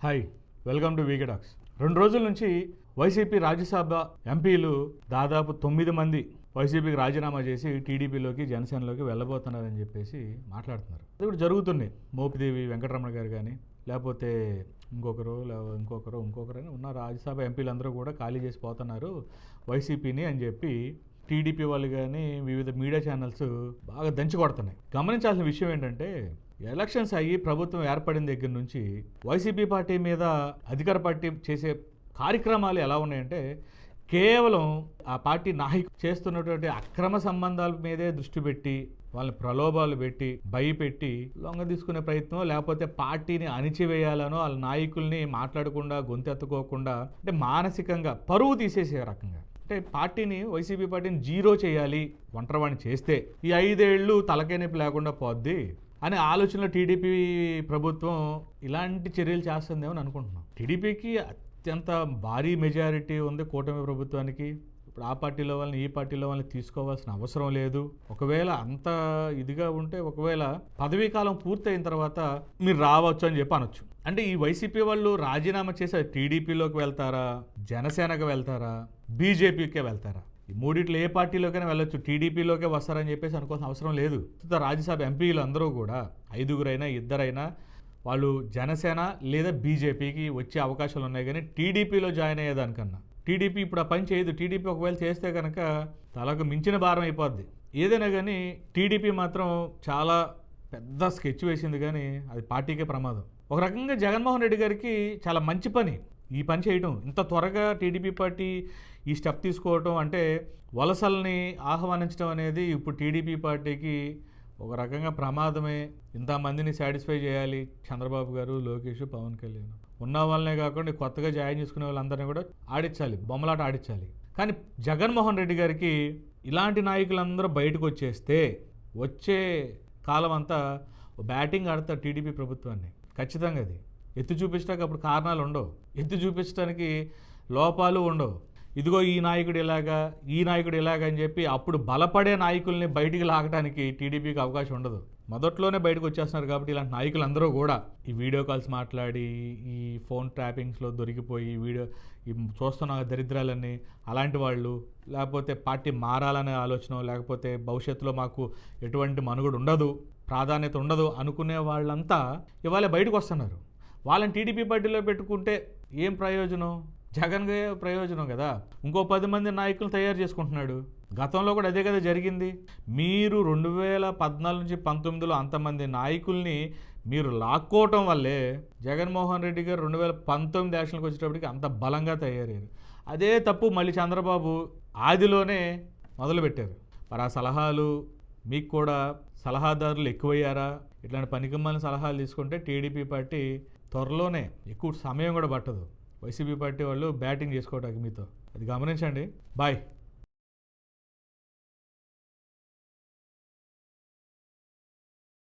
Hi, welcome to VK Talks. 2 రోజుల నుంచి YCP Rajya Sabha ఎంపీలు దాదాపు 9 మంది వైసీపీకి రాజీనామా చేసి టీడీపీలోకి జనసేనలోకి వెళ్ళబోతున్నారని చెప్పేసి మాట్లాడుతున్నారు. అది కూడా జరుగుతున్నాయి. మోపిదేవి వెంకటరమణ గారు కానీ లేకపోతే ఇంకొకరు అని ఉన్న రాజ్యసభ ఎంపీలందరూ కూడా ఖాళీ చేసి పోతున్నారు వైసీపీని అని చెప్పి టీడీపీ వాళ్ళు కానీ వివిధ మీడియా ఛానల్స్ బాగా దంచి కొడుతున్నాయి. గమనించాల్సిన విషయం ఏంటంటే ఎలక్షన్స్ అయ్యి ప్రభుత్వం ఏర్పడిన దగ్గర నుంచి వైసీపీ పార్టీ మీద అధికార పార్టీ చేసే కార్యక్రమాలు ఎలా ఉన్నాయంటే కేవలం ఆ పార్టీ నాయకులు చేస్తున్నటువంటి అక్రమ సంబంధాల మీదే దృష్టి పెట్టి వాళ్ళని ప్రలోభాలు పెట్టి భయపెట్టి లొంగ తీసుకునే ప్రయత్నం, లేకపోతే పార్టీని అణిచివేయాలనో వాళ్ళ నాయకుల్ని మాట్లాడకుండా గొంతెత్తుకోకుండా అంటే మానసికంగా పరువు తీసేసే రకంగా అంటే పార్టీని వైసీపీ పార్టీని జీరో చేయాలి, ఒంటరివాణి చేస్తే ఈ 5 ఏళ్ళు తలకేనొప్పి లేకుండా పోద్ది అనే ఆలోచనలో టీడీపీ ప్రభుత్వం ఇలాంటి చర్యలు చేస్తుందేమో అని అనుకుంటున్నాం. టీడీపీకి అత్యంత భారీ మెజారిటీ ఉంది కూటమి ప్రభుత్వానికి. ఇప్పుడు ఆ పార్టీలో వాళ్ళని ఈ పార్టీలో వాళ్ళని తీసుకోవాల్సిన అవసరం లేదు. ఒకవేళ అంత ఇదిగా ఉంటే ఒకవేళ పదవీ కాలం పూర్తయిన తర్వాత మీరు రావచ్చు అని చెప్పి అనొచ్చు. అంటే ఈ వైసీపీ వాళ్ళు రాజీనామా చేసి టీడీపీలోకి వెళ్తారా, జనసేనకు వెళ్తారా, బీజేపీకే వెళ్తారా? ఈ మూడిట్లో ఏ పార్టీలోకైనా వెళ్ళొచ్చు, టీడీపీలోకే వస్తారని చెప్పేసి అనుకోవాల్సిన అవసరం లేదు. రాజ్యసభ ఎంపీలు అందరూ కూడా 5గురైనా 2 వాళ్ళు జనసేన లేదా బీజేపీకి వచ్చే అవకాశాలు ఉన్నాయి. కానీ టీడీపీలో జాయిన్ అయ్యేదానికన్నా టీడీపీ ఇప్పుడు ఆ పని చేయదు. టీడీపీ ఒకవేళ చేస్తే కనుక తలకు మించిన భారం అయిపోద్ది. ఏదైనా కానీ టీడీపీ మాత్రం చాలా పెద్ద స్కెచ్ వేసింది, కానీ అది పార్టీకే ప్రమాదం. ఒక రకంగా జగన్మోహన్ రెడ్డి గారికి చాలా మంచి పని ఈ పని చేయటం. ఇంత త్వరగా టీడీపీ పార్టీ ఈ స్టెప్ తీసుకోవటం అంటే వలసల్ని ఆహ్వానించడం అనేది ఇప్పుడు టీడీపీ పార్టీకి ఒక రకంగా ప్రమాదమే. ఇంతమందిని సాటిస్ఫై చేయాలి చంద్రబాబు గారు, లోకేష్, పవన్ కళ్యాణ్. ఉన్న వాళ్ళనే కాకుండా కొత్తగా జాయిన్ చేసుకునే వాళ్ళందరినీ కూడా ఆడించాలి, బొమ్మలాట ఆడించాలి. కానీ జగన్మోహన్ రెడ్డి గారికి ఇలాంటి నాయకులందరూ బయటకు వచ్చేస్తే వచ్చే కాలం అంతా బ్యాటింగ్ ఆడతారు టీడీపీ ప్రభుత్వాన్ని. ఖచ్చితంగా అది ఎత్తి చూపించడానికి అప్పుడు కారణాలు ఉండవు, ఎత్తి చూపించడానికి లోపాలు ఉండవు. ఇదిగో ఈ నాయకుడు ఇలాగా అని చెప్పి అప్పుడు బలపడే నాయకుల్ని బయటికి లాగడానికి టీడీపీకి అవకాశం ఉండదు. మొదట్లోనే బయటకు వచ్చేస్తున్నారు కాబట్టి ఇలాంటి నాయకులందరూ కూడా ఈ వీడియో కాల్స్ మాట్లాడి ఈ ఫోన్ ట్రాపింగ్స్లో దొరికిపోయి ఈ చూస్తున్న దరిద్రాలన్నీ అలాంటి వాళ్ళు, లేకపోతే పార్టీ మారాలనే ఆలోచన, లేకపోతే భవిష్యత్తులో మాకు ఎటువంటి మనుగడ ఉండదు, ప్రాధాన్యత ఉండదు అనుకునే వాళ్ళంతా ఇవాళ బయటకు వస్తున్నారు. వాళ్ళని టీడీపీ పార్టీలో పెట్టుకుంటే ఏం ప్రయోజనం? జగన్గా ప్రయోజనం కదా. ఇంకో 10 మంది నాయకులు తయారు చేసుకుంటున్నాడు. గతంలో కూడా అదే కదా జరిగింది. మీరు 2014 నుంచి 19లో అంతమంది నాయకుల్ని మీరు లాక్కోవటం వల్లే జగన్మోహన్ రెడ్డి గారు 2019 ఎలక్షన్కి వచ్చేటప్పటికి అంత బలంగా తయారయ్యారు. అదే తప్పు మళ్ళీ చంద్రబాబు ఆదిలోనే మొదలుపెట్టారు. మరి ఆ సలహాలు మీకు కూడా సలహాదారులు ఎక్కువయ్యారా? ఇట్లాంటి పనికిమాలిన సలహాలు తీసుకుంటే టీడీపీ పార్టీ త్వరలోనే, ఎక్కువ సమయం కూడా పట్టదు వైసీపీ పార్టీ వాళ్ళు బ్యాటింగ్ చేసుకోవడానికి మీతో. అది గమనించండి. బాయ్.